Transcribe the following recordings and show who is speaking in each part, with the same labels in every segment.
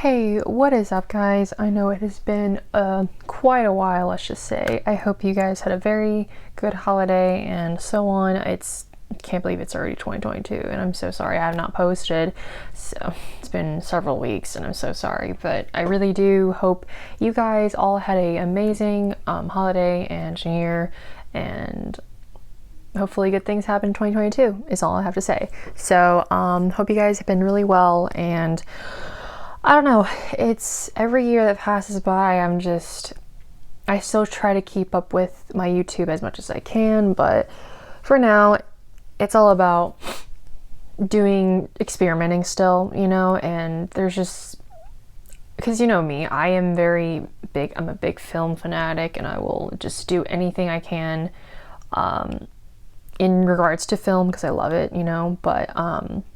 Speaker 1: Hey, what is up, guys? I know it has been quite a while, let's just say. I hope you guys had a very good holiday and so on. Can't believe it's already 2022, and I'm so sorry I have not posted. So it's been several weeks, and I'm so sorry. But I really do hope you guys all had an amazing holiday and New Year, and hopefully good things happen in 2022 is all I have to say. So hope you guys have been really well, and I don't know, it's every year that passes by, I still try to keep up with my YouTube as much as I can, but for now, it's all about experimenting still, and there's just, because you know me, I'm a big film fanatic, and I will just do anything I can in regards to film, because I love it, but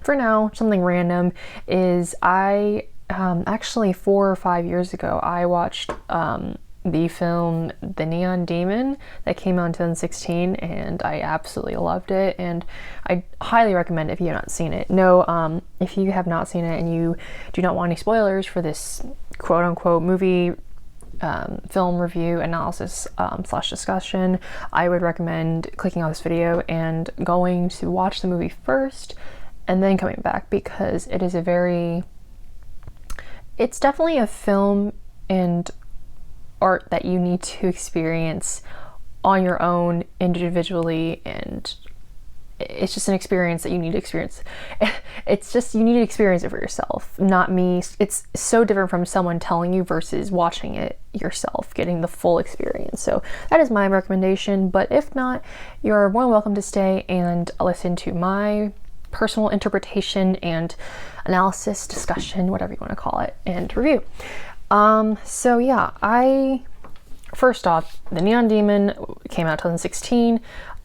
Speaker 1: for now, something random is actually 4 or 5 years ago, I watched the film The Neon Demon that came out in 2016, and I absolutely loved it, and I highly recommend it if you have not seen it. No, if you have not seen it and you do not want any spoilers for this quote-unquote movie film review analysis / discussion, I would recommend clicking on this video and going to watch the movie first and then coming back, because it's definitely a film and art that you need to experience on your own individually, and it's just an experience that you need to experience. You need to experience it for yourself, not me. It's so different from someone telling you versus watching it yourself, getting the full experience. So that is my recommendation, but if not, you're more than welcome to stay and listen to my personal interpretation and analysis, discussion, whatever you want to call it, and review. So yeah, first off, The Neon Demon came out in 2016.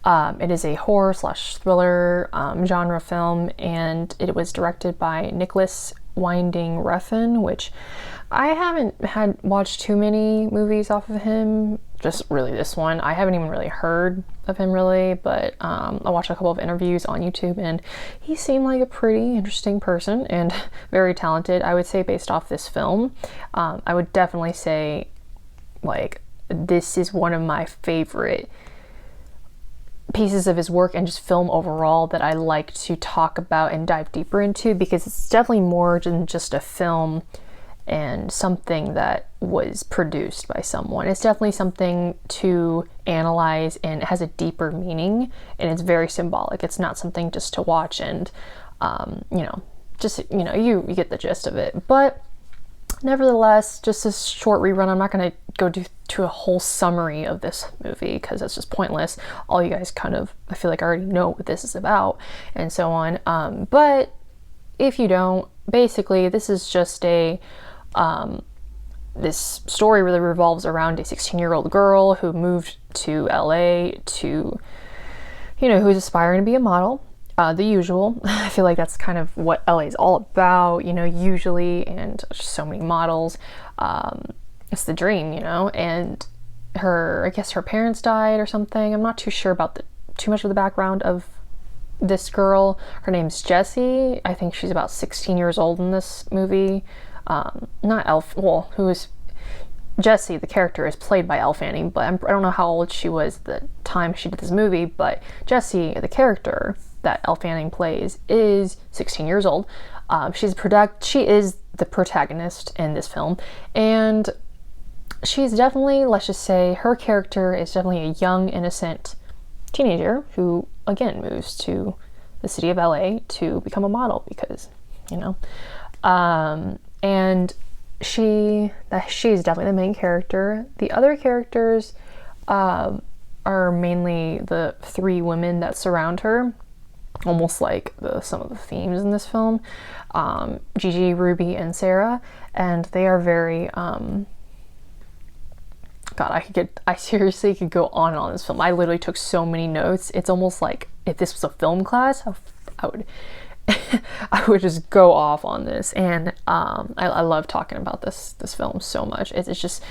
Speaker 1: It is a horror / thriller genre film, and it was directed by Nicholas Winding Refn, which I haven't watched too many movies off of him, just really this one. I haven't even really heard of him really, but I watched a couple of interviews on YouTube, and he seemed like a pretty interesting person and very talented. I would say based off this film, I would definitely say this is one of my favorite pieces of his work and just film overall that I like to talk about and dive deeper into, because it's definitely more than just a film and something that was produced by someone. It's definitely something to analyze, and it has a deeper meaning, and it's very symbolic. It's not something just to watch and you get the gist of it. But nevertheless, just a short rerun. I'm not going to go to a whole summary of this movie, because that's just pointless. All you guys I feel like already know what this is about and so on. But if you don't, basically this is just this story really revolves around a 16-year-old girl who moved to LA who's aspiring to be a model. The usual. I feel like that's kind of what LA is all about, usually, and just so many models. It's the dream, and I guess her parents died or something. I'm not too sure about too much of the background of this girl. Her name's Jessie. I think she's about 16 years old in this movie. Jessie, the character, is played by Elle Fanning, but I don't know how old she was at the time she did this movie, but Jessie, the character that Elle Fanning plays, is 16 years old. She is the protagonist in this film, and she's definitely, let's just say, her character is definitely a young, innocent teenager who, again, moves to the city of LA to become a model because, and she's definitely the main character. The other characters are mainly the 3 women that surround her, almost like some of the themes in this film. Gigi, Ruby, and Sarah, and they are very I seriously could go on and on this film. I literally took so many notes. It's almost like if this was a film class, I would I would just go off on this, and I love talking about this film so much. It's just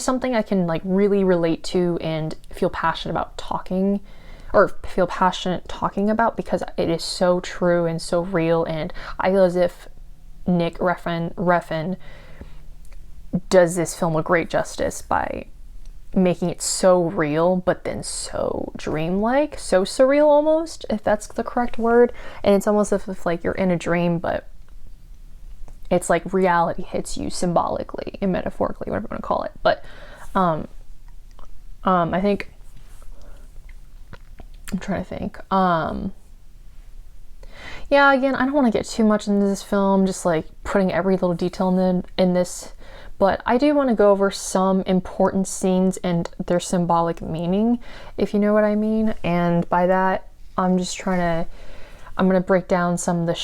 Speaker 1: something I can really relate to and feel passionate about talking about, because it is so true and so real, and I feel as if Nick Refn does this film a great justice by making it so real, but then so dreamlike, so surreal almost, if that's the correct word. And it's almost as if like you're in a dream, but it's like reality hits you symbolically and metaphorically, whatever you want to call it. But I think, I'm trying to think. Yeah, again, I don't want to get too much into this film, just like putting every little detail in this, but I do want to go over some important scenes and their symbolic meaning, if you know what I mean. And by that, I'm going to break down some of the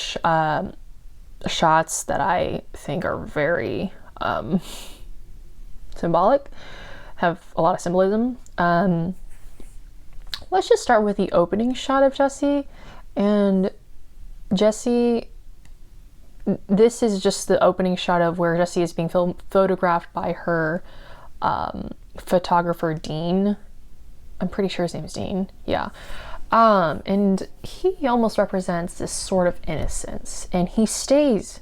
Speaker 1: shots that I think are very symbolic, have a lot of symbolism. Let's just start with the opening shot of Jesse. And Jesse, this is just the opening shot of where Jesse is being photographed by her photographer, Dean. I'm pretty sure his name is Dean. Yeah. And he almost represents this sort of innocence, and he stays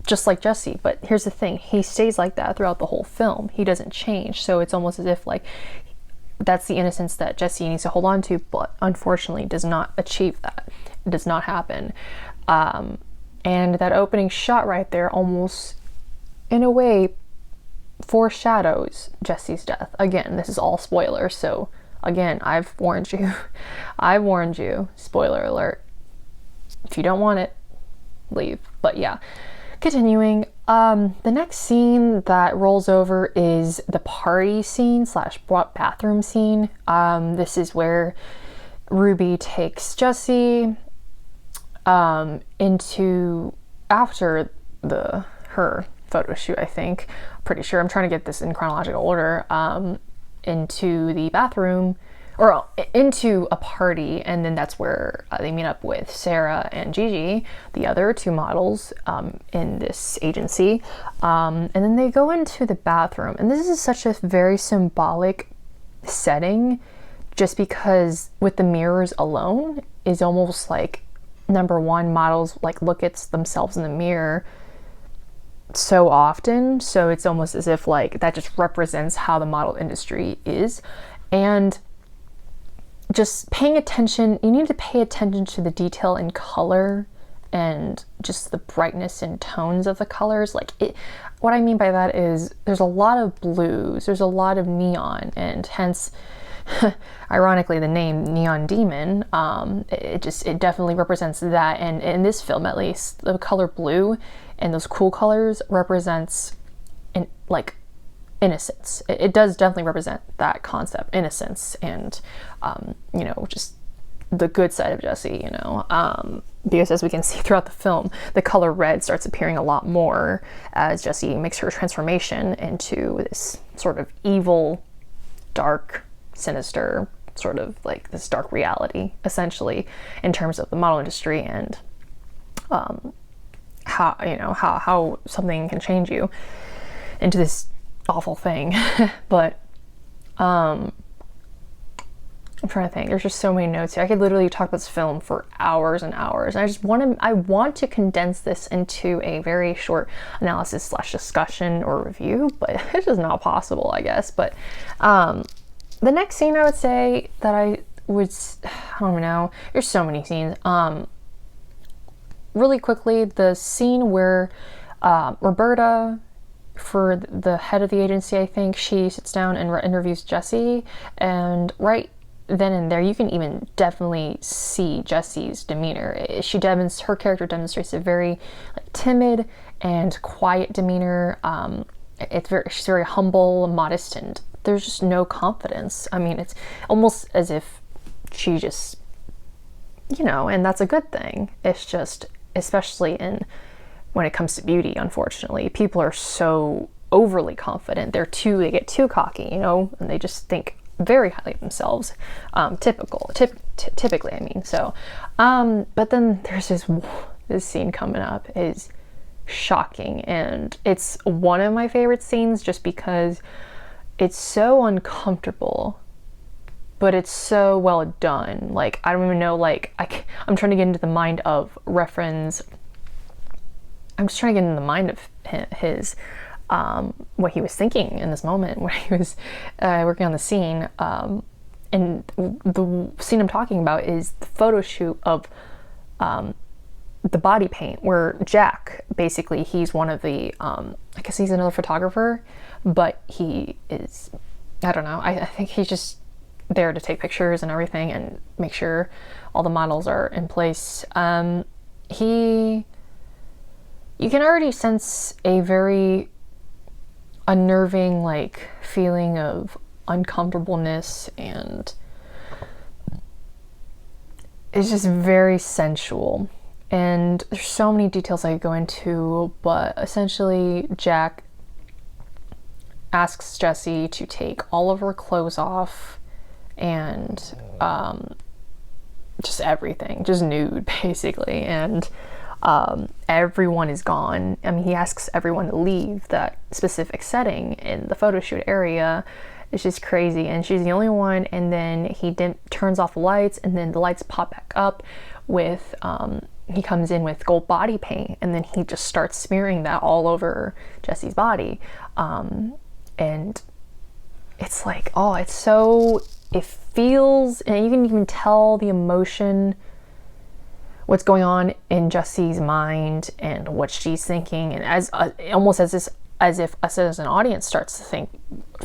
Speaker 1: just like Jesse. But here's the thing, he stays like that throughout the whole film. He doesn't change. So it's almost as if like that's the innocence that Jesse needs to hold on to, but unfortunately does not achieve that. It does not happen. And that opening shot right there almost, in a way, foreshadows Jesse's death. Again, this is all spoilers, so again, I've warned you. I've warned you. Spoiler alert. If you don't want it, leave. But yeah, continuing. The next scene that rolls over is the party scene / bathroom scene. This is where Ruby takes Jesse into, after her photo shoot, I think. Pretty sure. I'm trying to get this in chronological order. Into the bathroom, or into a party, and then that's where they meet up with Sarah and Gigi, the other two models in this agency, and then they go into the bathroom. And this is such a very symbolic setting, just because with the mirrors alone is almost like, number one, models like look at themselves in the mirror so often, so it's almost as if like that just represents how the model industry is. And just paying attention, you need to pay attention to the detail in color and just the brightness and tones of the colors. Like what I mean by that is there's a lot of blues, there's a lot of neon, and hence ironically the name Neon Demon. It definitely represents that, and in this film at least, the color blue and those cool colors represents like innocence. It does definitely represent that concept, innocence, and just the good side of Jesse, because as we can see throughout the film, the color red starts appearing a lot more as Jesse makes her transformation into this sort of evil, dark, sinister, sort of like this dark reality, essentially, in terms of the model industry and how something can change you into this awful thing. But I'm trying to think. There's just so many notes here. I could literally talk about this film for hours and hours. And I want to condense this into a very short analysis / discussion or review, but it's just not possible, I guess. But the next scene I would say that I don't know. There's so many scenes. Really quickly, the scene where Roberta, for the head of the agency, I think, she sits down and interviews Jesse, and right then and there you can even definitely see Jesse's demeanor. Her character demonstrates a very timid and quiet demeanor. She's very humble, modest, and there's just no confidence. I mean, it's almost as if she just, and that's a good thing. It's just, especially when it comes to beauty, unfortunately, people are so overly confident. They get too cocky, and they just think very highly of themselves. Typically, I mean. So, but then there's this scene coming up is shocking, and it's one of my favorite scenes just because it's so uncomfortable, but it's so well done. Like, I don't even know, I'm trying to get into the mind of Refn's, I'm just trying to get into the mind of his, what he was thinking in this moment when he was working on the scene. And the scene I'm talking about is the photo shoot of the body paint, where Jack, basically, he's one of the, I guess he's another photographer, but he is, I don't know, I think he's just there to take pictures and everything and make sure all the models are in place. You can already sense a very unnerving, like, feeling of uncomfortableness, and it's just very sensual. And there's so many details I could go into, but essentially Jack asks Jessie to take all of her clothes off and just everything, just nude basically, and everyone is gone. I mean, he asks everyone to leave that specific setting in the photo shoot area. It's just crazy, and she's the only one, and then he turns off the lights, and then the lights pop back up with he comes in with gold body paint, and then he just starts smearing that all over Jessie's body. And it's like, oh, it feels, and you can even tell the emotion, what's going on in Jessie's mind and what she's thinking, and almost as if us as an audience starts to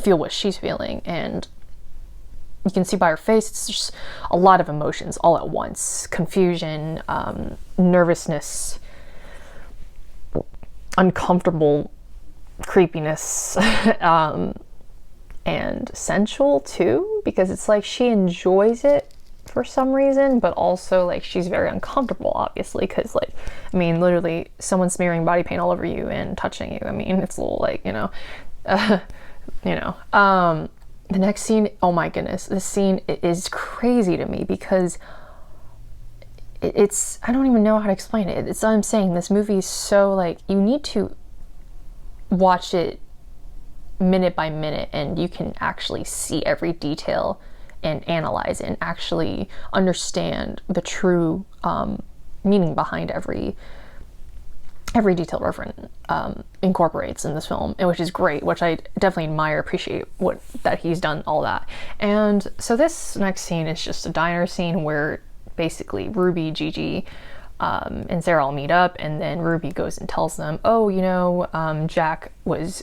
Speaker 1: feel what she's feeling. And you can see by her face, it's just a lot of emotions all at once: confusion, nervousness, uncomfortable creepiness, and sensual too, because it's like she enjoys it for some reason, but also like she's very uncomfortable, obviously, because, like, I mean, literally someone smearing body paint all over you and touching you, I mean, it's a little like, the next scene, oh my goodness, this scene is crazy to me, because it's, I don't even know how to explain it. It's, I'm saying this movie is so, like, you need to watch it minute by minute, and you can actually see every detail and analyze it and actually understand the true meaning behind every detail reference incorporates in this film, and which is great, which I definitely admire, appreciate that he's done all that. And so this next scene is just a diner scene where basically Ruby, Gigi, and Sarah all meet up, and then Ruby goes and tells them, oh, Jack was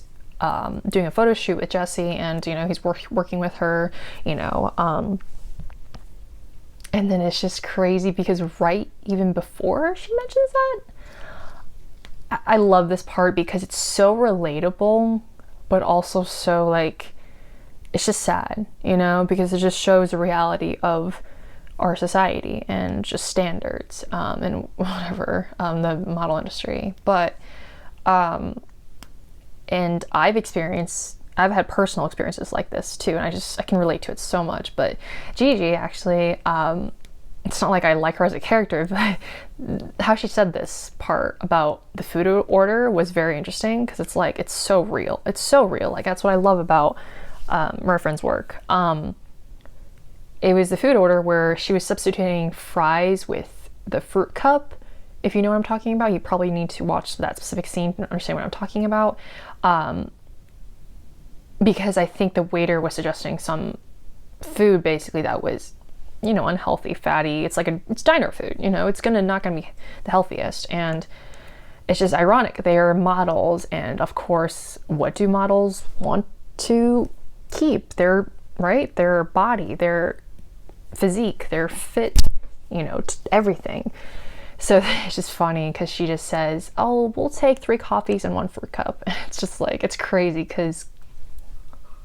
Speaker 1: doing a photo shoot with Jessie, and he's working with her, and then it's just crazy, because right even before she mentions that, I love this part because it's so relatable, but also so, like, it's just sad, because it just shows the reality of our society and just standards, and whatever, the model industry. But and I've had personal experiences like this too, and I can relate to it so much. But Gigi, actually, it's not like I like her as a character, but how she said this part about the food order was very interesting, because it's like, it's so real. It's so real. Like, that's what I love about Murfrin's work. It was the food order where she was substituting fries with the fruit cup. If you know what I'm talking about, you probably need to watch that specific scene to understand what I'm talking about. Because I think the waiter was suggesting some food basically that was, unhealthy, fatty. It's like it's diner food, it's not gonna be the healthiest. And it's just ironic. They are models, and of course, what do models want to keep? Their body, their physique, their fit, everything. So it's just funny, because she just says, oh, we'll take 3 coffees and 1 fruit cup. And it's just like, it's crazy, because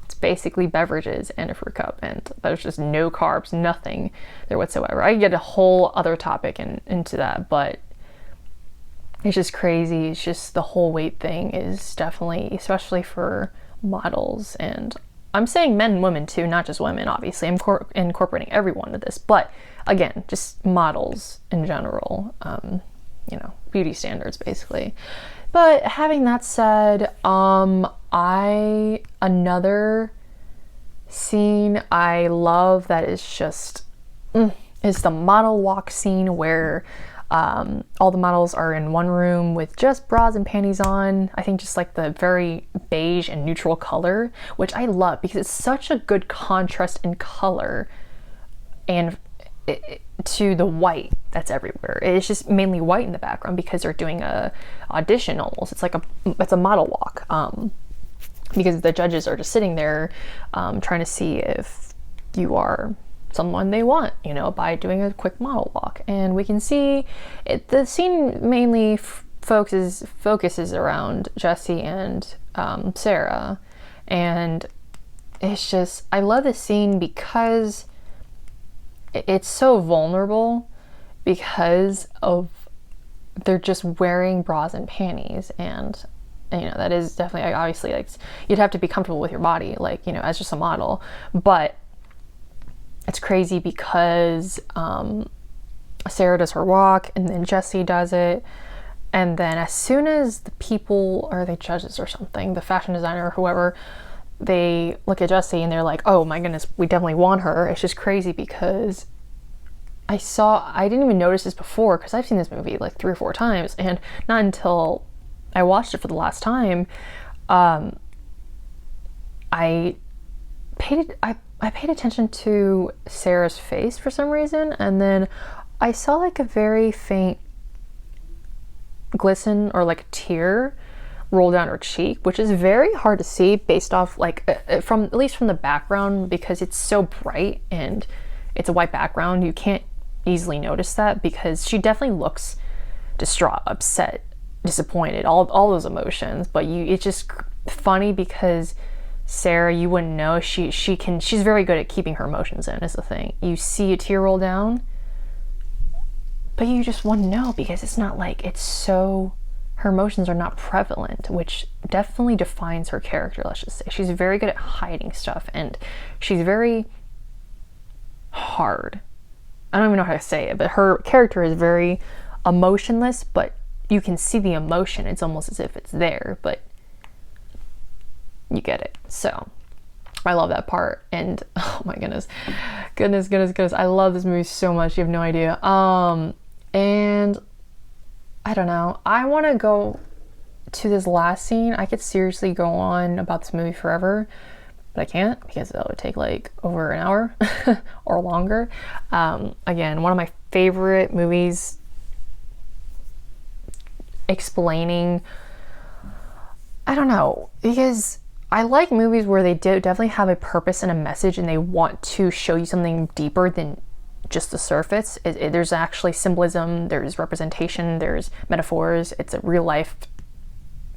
Speaker 1: it's basically beverages and a fruit cup, and there's just no carbs, nothing there whatsoever. I get a whole other topic into that, but it's just crazy. It's just, the whole weight thing is definitely, especially for models, and I'm saying men and women too, not just women, obviously. I'm incorporating everyone to this, but again, just models in general, beauty standards basically. But having that said, another scene I love that is just, is the model walk scene, where all the models are in one room with just bras and panties on. I think just like the very beige and neutral color, which I love because it's such a good contrast in color and to the white that's everywhere. It's just mainly white in the background because they're doing a audition almost. It's a model walk, because the judges are just sitting there trying to see if you are someone they want, you know, by doing a quick model walk. And we can see the scene mainly focuses around Jesse and Sarah, and it's just, I love this scene because it's so vulnerable because of they're just wearing bras and panties, and you know, that is definitely, obviously, like, you'd have to be comfortable with your body, like, you know, as just a model. But it's crazy because Sarah does her walk and then Jesse does it, and then as soon as the people, or the judges or something, the fashion designer or whoever, they look at Jesse and they're like, oh my goodness, we definitely want her. It's just crazy because I didn't even notice this before because I've seen this movie like 3 or 4 times, and not until I watched it for the last time, I paid attention to Sarah's face for some reason, and then I saw like a very faint glisten or like a tear roll down her cheek, which is very hard to see based off like from, at least from the background, because it's so bright and it's a white background. You can't easily notice that because she definitely looks distraught, upset, disappointed, all those emotions. But it's just funny because Sarah, you wouldn't know, she's very good at keeping her emotions in, is the thing. You see a tear roll down, but you just wouldn't know because it's not like, it's so, her emotions are not prevalent, which definitely defines her character, let's just say. She's very good at hiding stuff, and she's very hard. I don't even know how to say it, but her character is very emotionless, but you can see the emotion. It's almost as if it's there, but you get it. So I love that part. And oh my goodness. I love this movie so much. You have no idea. And I don't know. I want to go to this last scene. I could seriously go on about this movie forever, but I can't because that would take like over an hour or longer. Again, one of my favorite movies explaining, I don't know, because I like movies where they definitely have a purpose and a message, and they want to show you something deeper than just the surface. There's actually symbolism, there's representation, there's metaphors. It's a real life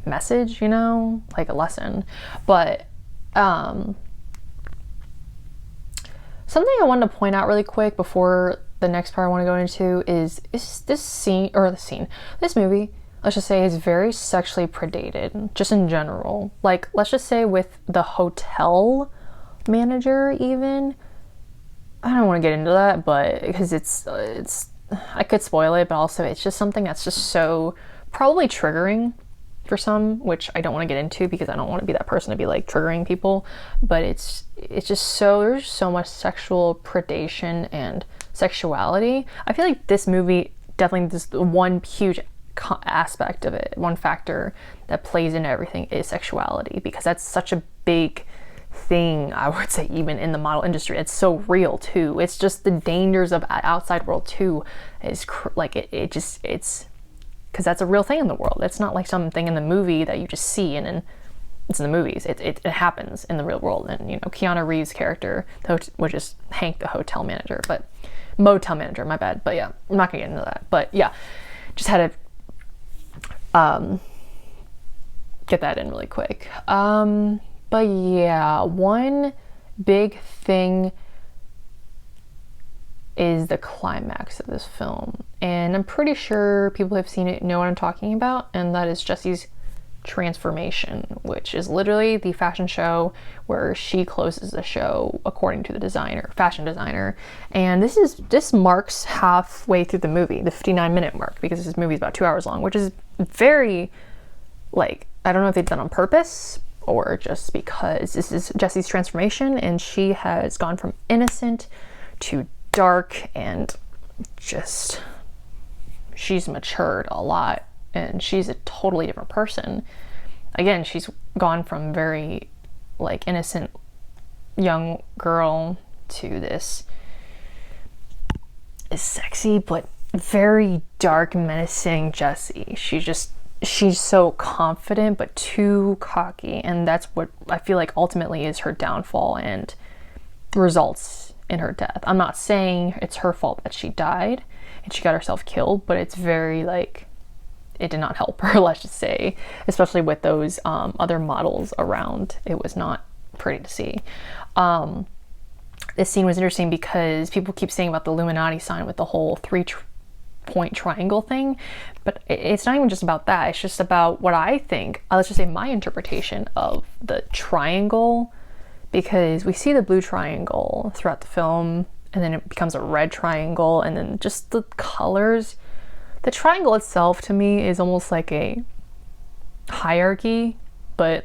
Speaker 1: message, you know, like a lesson. But something I wanted to point out really quick before the next part I want to go into is this movie, let's just say, is very sexually predated, just in general. Like, let's just say with the hotel manager even. I don't want to get into that, but because it's I could spoil it, but also it's just something that's just so probably triggering for some, which I don't want to get into because I don't want to be that person to be like triggering people. But it's just so, there's so much sexual predation and sexuality. I feel like this movie definitely, this one huge aspect of it, one factor that plays into everything is sexuality, because that's such a big thing, I would say, even in the model industry. It's so real too. It's just the dangers of outside world too is it's because that's a real thing in the world. It's not like something in the movie that you just see and then it's in the movies. It happens in the real world. And you know, Keanu Reeves' character, which is Hank, the hotel manager, but motel manager, my bad. But yeah, I'm not gonna get into that. But yeah, just had to get that in really quick. But yeah, one big thing is the climax of this film. And I'm pretty sure people who have seen it know what I'm talking about, and that is Jessie's transformation, which is literally the fashion show where she closes the show according to the fashion designer. And this marks halfway through the movie, the 59-minute mark, because this movie is about 2 hours long, which is very, like, I don't know if they've done on purpose or just because this is Jessie's transformation, and she has gone from innocent to dark, and just, she's matured a lot, and she's a totally different person. again, she's gone from very like innocent young girl to this is sexy but very dark, menacing Jessie. She's so confident but too cocky, and that's what I feel like ultimately is her downfall and results in her death. I'm not saying it's her fault that she died and she got herself killed, but it's very like it did not help her, let's just say, especially with those other models around. It was not pretty to see. This scene was interesting because people keep saying about the Illuminati sign with the whole point triangle thing, but it's not even just about that. It's just about what I think, let's just say my interpretation of the triangle, because we see the blue triangle throughout the film and then it becomes a red triangle, and then just the colors. The triangle itself to me is almost like a hierarchy, but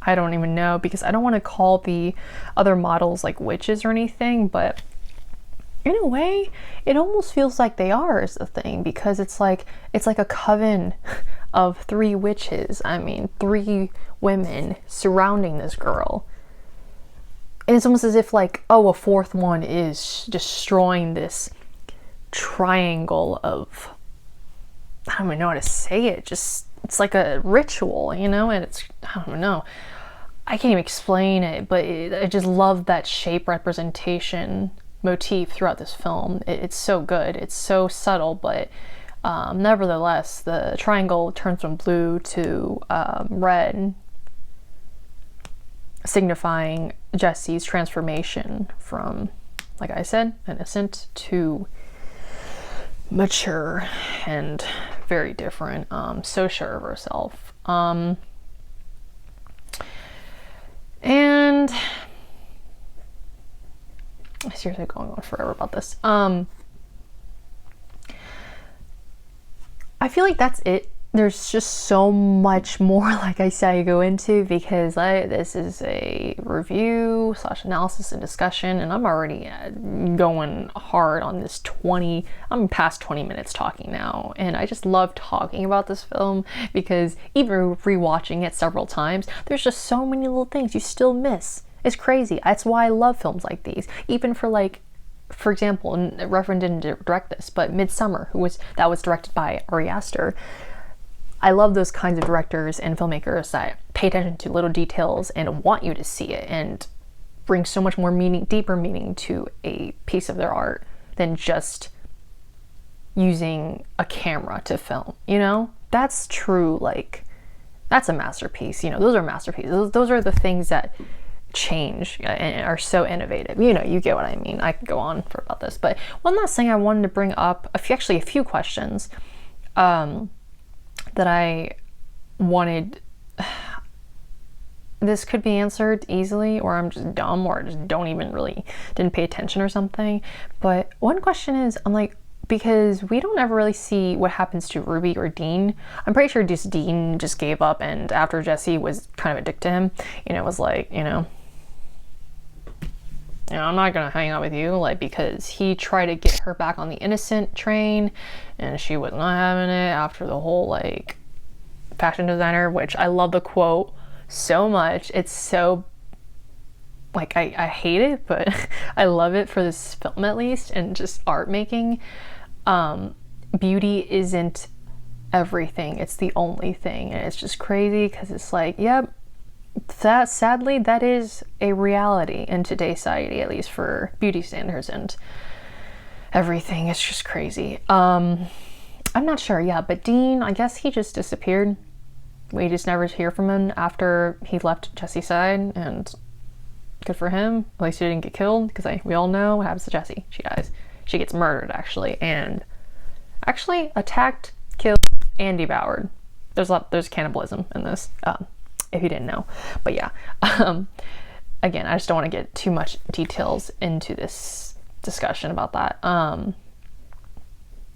Speaker 1: I don't even know, because I don't want to call the other models like witches or anything, but in a way it almost feels like they are, is the thing, because it's like a coven of 3 witches. I mean, 3 women surrounding this girl, and it's almost as if like, oh, a 4th one is destroying this triangle of, I don't even know how to say it, just it's like a ritual, you know, and it's, I don't know, I can't even explain it, but I just love that shape representation motif throughout this film. It's so good. It's so subtle, but nevertheless, the triangle turns from blue to red, signifying Jessie's transformation from, like I said, innocent to mature and very different, so sure of herself. And I'm seriously going on forever about this. I feel like that's it. There's just so much more, like I said, I go into, because this is a review / analysis and discussion, and I'm already going hard on this I'm past 20 minutes talking now, and I just love talking about this film, because even rewatching it several times, there's just so many little things you still miss. It's crazy. That's why I love films like these. Even for example, and Reverend didn't direct this, but Midsummer, that was directed by Ari Aster. I love those kinds of directors and filmmakers that pay attention to little details and want you to see it and bring so much more meaning, deeper meaning to a piece of their art than just using a camera to film, you know? That's true, like, that's a masterpiece, you know? Those are masterpieces. Those are the things that change and are so innovative. You know, you get what I mean. I could go on for about this, but one last thing I wanted to bring up, a few questions that I wanted. This could be answered easily, or I'm just dumb, or just didn't pay attention or something. But one question is, I'm like, because we don't ever really see what happens to Ruby or Dean. I'm pretty sure Dean just gave up, and after Jessie was kind of addicted to him, you know, was like, you know, I'm not gonna hang out with you, like, because he tried to get her back on the innocent train, and she was not having it after the whole, like, fashion designer, which I love the quote so much. It's so, like, I hate it, but I love it for this film at least, and just art making. Beauty isn't everything, it's the only thing, and it's just crazy, because it's like, yep, sadly that is a reality in today's society, at least for beauty standards and everything. It's just crazy. I'm not sure, yeah, but Dean, I guess he just disappeared. We just never hear from him after he left Jessie's side, and good for him. At least he didn't get killed, because we all know what happens to Jessie. She dies. She gets murdered, actually, and attacked, killed, and devoured. There's cannibalism in this, if you didn't know. But yeah, again, I just don't want to get too much details into this discussion about that.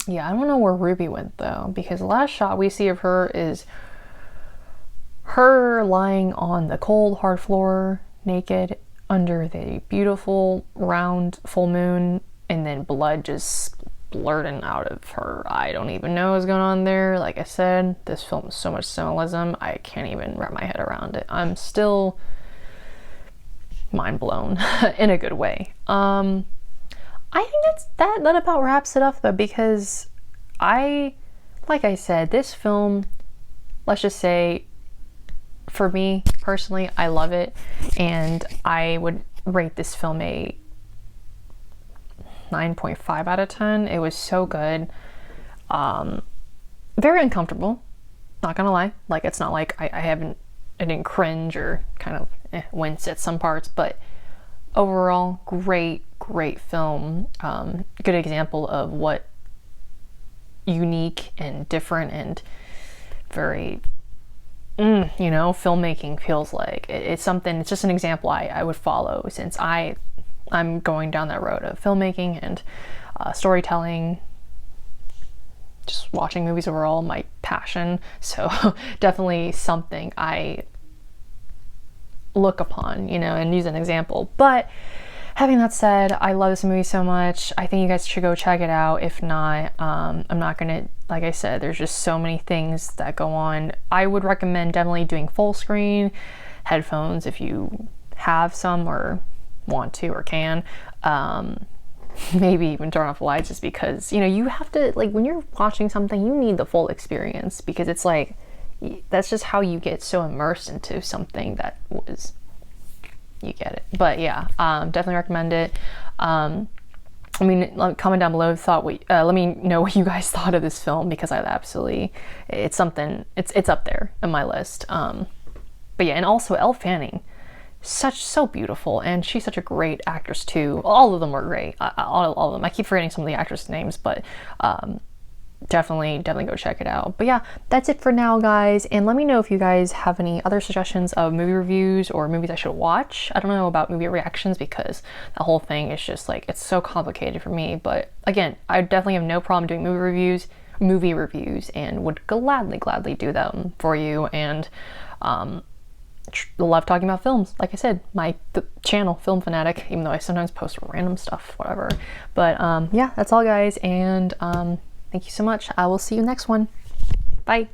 Speaker 1: Yeah, I don't know where Ruby went though, because the last shot we see of her is her lying on the cold hard floor naked under the beautiful round full moon, and then blood just blurting out of her. I don't even know what's going on there. Like I said, this film is so much symbolism, I can't even wrap my head around it. I'm still mind blown in a good way. I think that about wraps it up though, because like I said, this film, let's just say, for me personally, I love it, and I would rate this film a 9.5 out of 10. It was so good. Very uncomfortable, not gonna lie. Like, it's not like I didn't cringe or kind of wince at some parts, but overall, great film. Good example of what unique and different and very filmmaking feels like. It's something, it's just an example I would follow, since I'm going down that road of filmmaking and storytelling, just watching movies overall, my passion. So definitely something I look upon, and use an example. But having that said, I love this movie so much. I think you guys should go check it out. If not, I'm not gonna, like I said, there's just so many things that go on. I would recommend definitely doing full screen headphones if you have some or want to or can. Maybe even turn off the lights, just because you have to, like, when you're watching something, you need the full experience, because it's like, that's just how you get so immersed into something that was, you get it. But yeah, definitely recommend it. Comment down below let me know what you guys thought of this film, because it's something, it's up there on my list. But yeah, and also Elle Fanning, so beautiful, and she's such a great actress too. All of them were great. All of them. I keep forgetting some of the actress names, but definitely go check it out. But yeah, that's it for now, guys, and let me know if you guys have any other suggestions of movie reviews or movies I should watch. I don't know about movie reactions, because the whole thing is just like, it's so complicated for me. But again, I definitely have no problem doing movie reviews, and would gladly do them for you. And love talking about films. Like I said, the channel, Film Fanatic, even though I sometimes post random stuff, whatever. But yeah, that's all, guys, and thank you so much. I will see you next one. Bye.